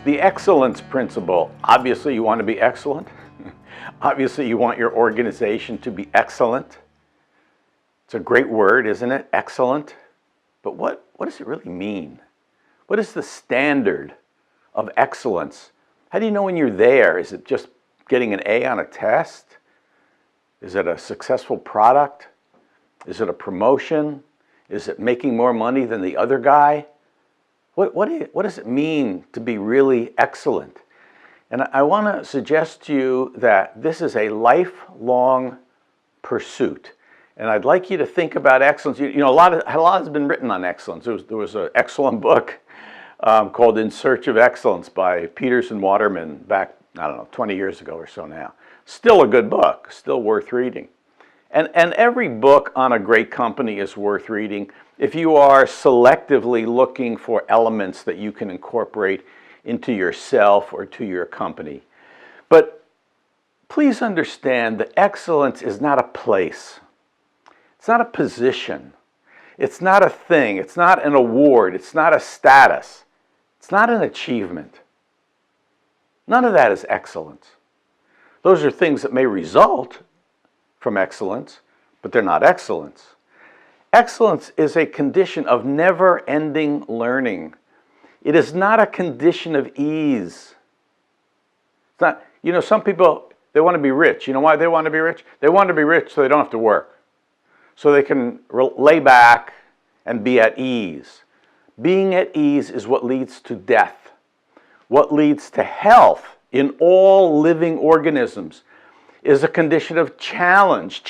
The excellence principle. Obviously, you want to be excellent. Obviously, you want your organization to be excellent. It's a great word, isn't it? Excellent. But what does it really mean? What is the standard of excellence? How do you know when you're there? Is it just getting an A on a test? Is it a successful product? Is it a promotion? Is it making more money than the other guy? What does it mean to be really excellent? And I want to suggest to you that this is a lifelong pursuit. And I'd like you to think about excellence. You know, a lot has been written on excellence. There was an excellent book called In Search of Excellence by Peters and Waterman back, I don't know, 20 years ago or so now. Still a good book, still worth reading. And every book on a great company is worth reading if you are selectively looking for elements that you can incorporate into yourself or to your company. But please understand that excellence is not a place. It's not a position. It's not a thing. It's not an award. It's not a status. It's not an achievement. None of that is excellence. Those are things that may result from excellence, but they're not excellence. Excellence is a condition of never-ending learning. It is not a condition of ease. It's not, you know, some people, they want to be rich. You know why they want to be rich? They want to be rich so they don't have to work. So they can lay back and be at ease. Being at ease is what leads to death. What leads to health in all living organisms is a condition of challenge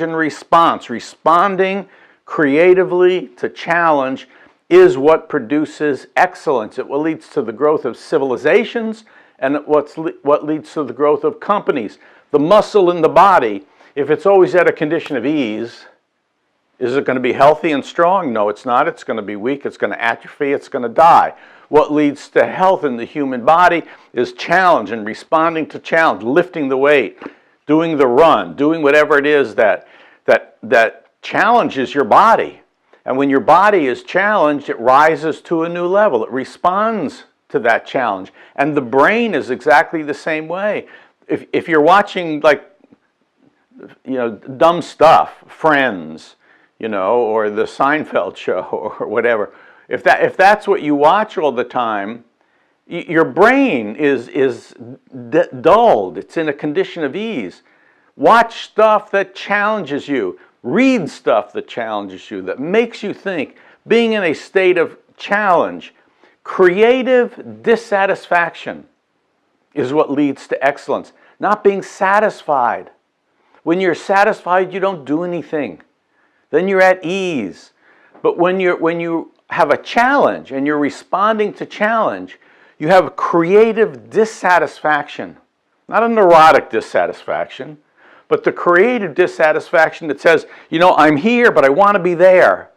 and response. Responding creatively to challenge is what produces excellence. It leads to the growth of civilizations and what leads to the growth of companies. The muscle in the body, if it's always at a condition of ease, is it going to be healthy and strong? No, it's not. It's going to be weak. It's going to atrophy. It's going to die. What leads to health in the human body is challenge and responding to challenge, lifting the weight, doing the run, doing whatever it is that challenges your body. And when your body is challenged, it rises to a new level. It responds to that challenge. And the brain is exactly the same way. If you're watching, like, you know, dumb stuff, Friends, you know, or the Seinfeld show or whatever, if that's what you watch all the time, your brain is dulled. It's in a condition of ease. Watch stuff that challenges you. Read stuff that challenges you, that makes you think. Being in a state of challenge, creative dissatisfaction is what leads to excellence. Not being satisfied. When you're satisfied, you don't do anything. Then you're at ease. But when you have a challenge and you're responding to challenge, you have creative dissatisfaction. Not a neurotic dissatisfaction, but the creative dissatisfaction that says, you know, I'm here, but I want to be there.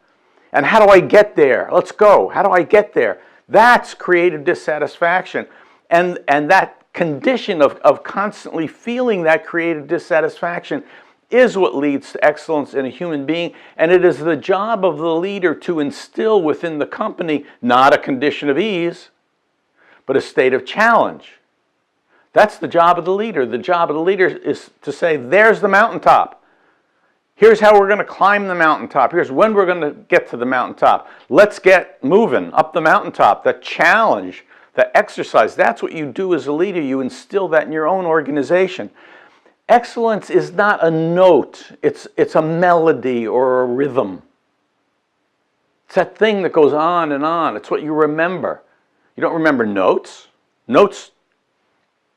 And how do I get there? Let's go. How do I get there? That's creative dissatisfaction. And that condition of constantly feeling that creative dissatisfaction is what leads to excellence in a human being. And it is the job of the leader to instill within the company not a condition of ease, but a state of challenge. That's the job of the leader. The job of the leader is to say, there's the mountaintop. Here's how we're going to climb the mountaintop. Here's when we're going to get to the mountaintop. Let's get moving up the mountaintop. The challenge, the exercise, that's what you do as a leader. You instill that in your own organization. Excellence is not a note. It's a melody or a rhythm. It's that thing that goes on and on. It's what you remember. You don't remember notes. Notes,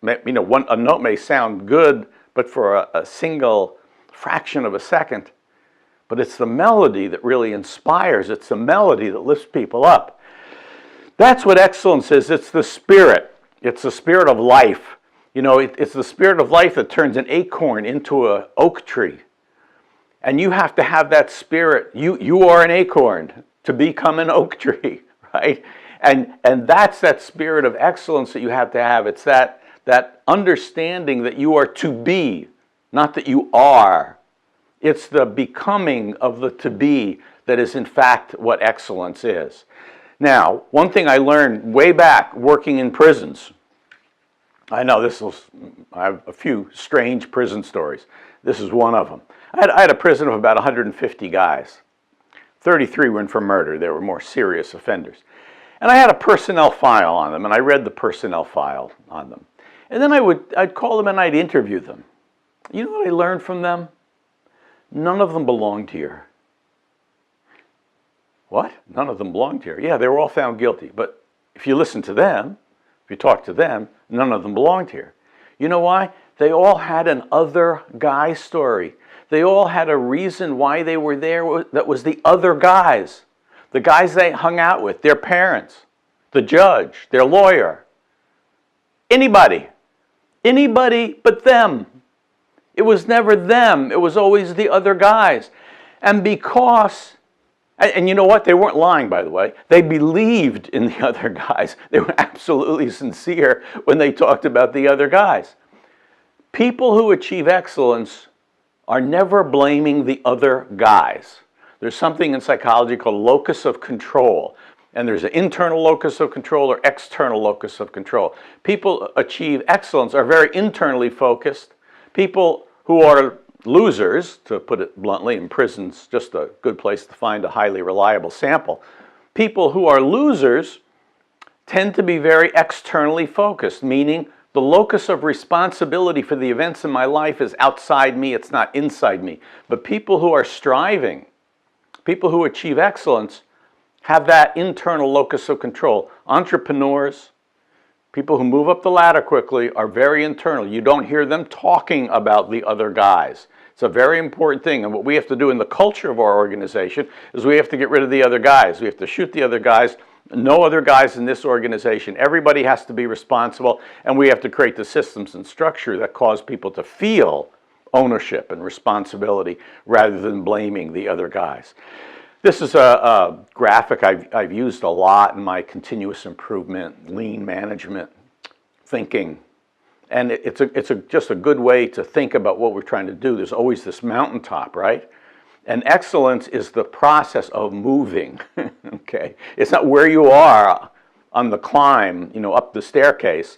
you know, a note may sound good, but for a single fraction of a second. But it's the melody that really inspires. It's the melody that lifts people up. That's what excellence is. It's the spirit. It's the spirit of life. You know, it's the spirit of life that turns an acorn into an oak tree. And you have to have that spirit. You are an acorn to become an oak tree, right? And that's that spirit of excellence that you have to have. It's that understanding that you are to be, not that you are. It's the becoming of the to be that is in fact what excellence is. Now, one thing I learned way back working in prisons, I know I have a few strange prison stories. This is one of them. I had a prison of about 150 guys. 33 were in for murder. They were more serious offenders. And I had a personnel file on them, and I read the personnel file on them. And then I'd call them and I'd interview them. You know what I learned from them? None of them belonged here. What? None of them belonged here. Yeah, they were all found guilty. But if you listen to them, if you talk to them, none of them belonged here. You know why? They all had an other guy story. They all had a reason why they were there that was the other guys. The guys they hung out with, their parents, the judge, their lawyer. Anybody but them. It was never them. It was always the other guys. And because, and you know what? They weren't lying, by the way. They believed in the other guys. They were absolutely sincere when they talked about the other guys. People who achieve excellence are never blaming the other guys. There's something in psychology called locus of control. And there's an internal locus of control or external locus of control. People achieve excellence are very internally focused. People who are losers, to put it bluntly, and prison's just a good place to find a highly reliable sample. People who are losers tend to be very externally focused, meaning the locus of responsibility for the events in my life is outside me, it's not inside me. But people who are striving, people who achieve excellence, have that internal locus of control. Entrepreneurs, people who move up the ladder quickly are very internal. You don't hear them talking about the other guys. It's a very important thing. And what we have to do in the culture of our organization is we have to get rid of the other guys. We have to shoot the other guys. No other guys in this organization. Everybody has to be responsible. And we have to create the systems and structure that cause people to feel ownership and responsibility rather than blaming the other guys. This is a graphic I've used a lot in my continuous improvement, lean management thinking. And it's just a good way to think about what we're trying to do. There's always this mountaintop, right? And excellence is the process of moving, okay? It's not where you are on the climb, up the staircase.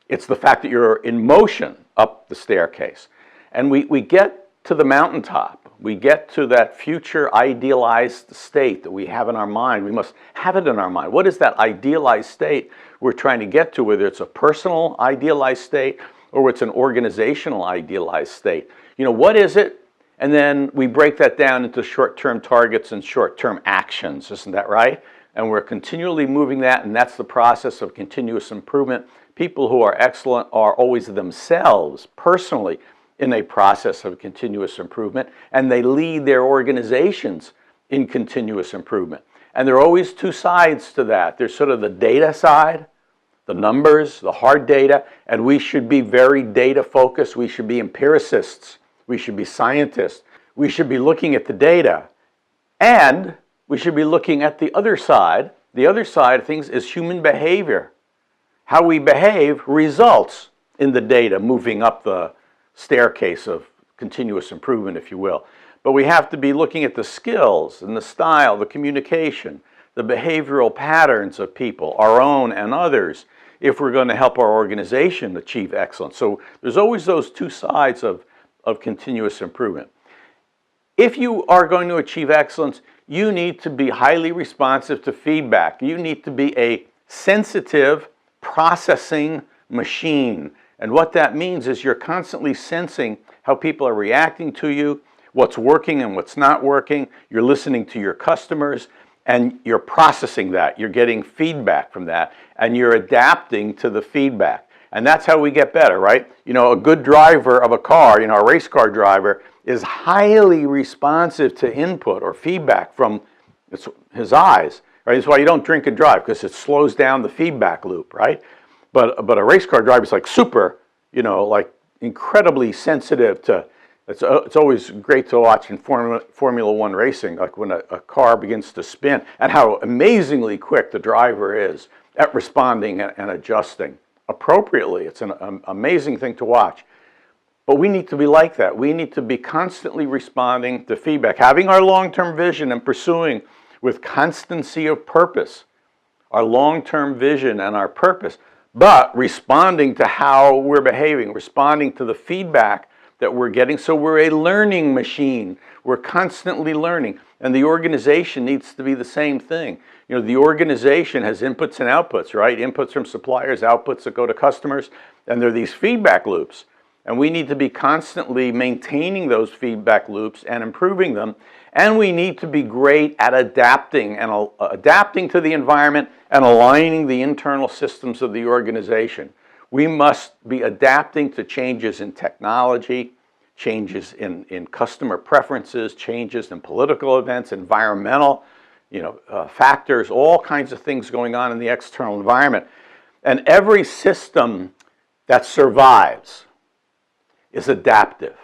It's the fact that you're in motion up the staircase. And we get to the mountaintop. We get to that future idealized state that we have in our mind. We must have it in our mind. What is that idealized state we're trying to get to, whether it's a personal idealized state or it's an organizational idealized state? What is it? And then we break that down into short-term targets and short-term actions. Isn't that right? And we're continually moving that, and that's the process of continuous improvement. People who are excellent are always themselves, personally, in a process of continuous improvement, and they lead their organizations in continuous improvement. And there are always two sides to that. There's sort of the data side, the numbers, the hard data, and we should be very data focused. We should be empiricists. We should be scientists. We should be looking at the data. And we should be looking at the other side. The other side of things is human behavior. How we behave results in the data moving up the staircase of continuous improvement, if you will. But we have to be looking at the skills and the style, the communication, the behavioral patterns of people, our own and others, if we're going to help our organization achieve excellence. So there's always those two sides of continuous improvement. If you are going to achieve excellence, you need to be highly responsive to feedback. You need to be a sensitive processing machine. And what that means is you're constantly sensing how people are reacting to you, what's working and what's not working. You're listening to your customers and you're processing that. You're getting feedback from that and you're adapting to the feedback. And that's how we get better, right? A good driver of a car, a race car driver, is highly responsive to input or feedback from his eyes, right? That's why you don't drink and drive, because it slows down the feedback loop, right? But a race car driver is like super, like incredibly sensitive to, it's always great to watch in Formula One racing, like when a car begins to spin, and how amazingly quick the driver is at responding and adjusting appropriately. It's an amazing thing to watch. But we need to be like that. We need to be constantly responding to feedback, having our long-term vision and pursuing with constancy of purpose our long-term vision and our purpose, but responding to how we're behaving, responding to the feedback that we're getting. So we're a learning machine. We're constantly learning. And the organization needs to be the same thing. You know, the organization has inputs and outputs, right? Inputs from suppliers, outputs that go to customers, and there are these feedback loops. And we need to be constantly maintaining those feedback loops and improving them. And we need to be great at adapting and adapting to the environment and aligning the internal systems of the organization. We must be adapting to changes in technology, changes in customer preferences, changes in political events, environmental, factors, all kinds of things going on in the external environment. And every system that survives is adaptive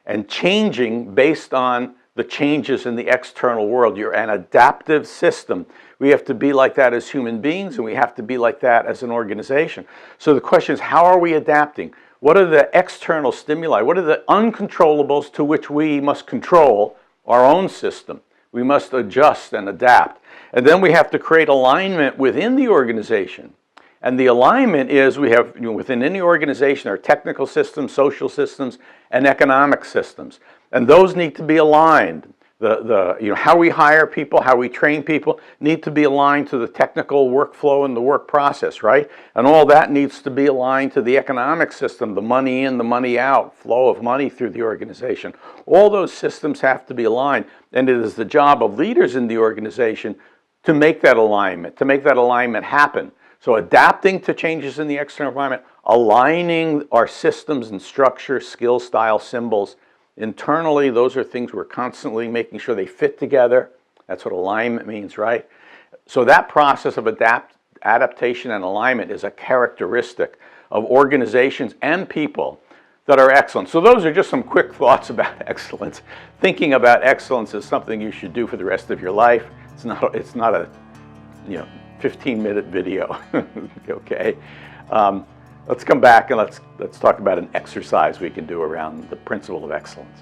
and changing based on the changes in the external world. You're an adaptive system. We have to be like that as human beings, and we have to be like that as an organization. So the question is, how are we adapting? What are the external stimuli? What are the uncontrollables to which we must control our own system? We must adjust and adapt. And then we have to create alignment within the organization. And the alignment is, we have, within any organization, there are technical systems, social systems, and economic systems. And those need to be aligned. How we hire people, how we train people need to be aligned to the technical workflow and the work process, right? And all that needs to be aligned to the economic system, the money in, the money out, flow of money through the organization. All those systems have to be aligned. And it is the job of leaders in the organization to make that alignment happen. So adapting to changes in the external environment, aligning our systems and structures, skills, style, symbols. Internally, those are things we're constantly making sure they fit together. That's what alignment means, right? So that process of adaptation and alignment is a characteristic of organizations and people that are excellent. So those are just some quick thoughts about excellence. Thinking about excellence is something you should do for the rest of your life. It's not a 15-minute video. Okay. Let's come back and let's talk about an exercise we can do around the principle of excellence.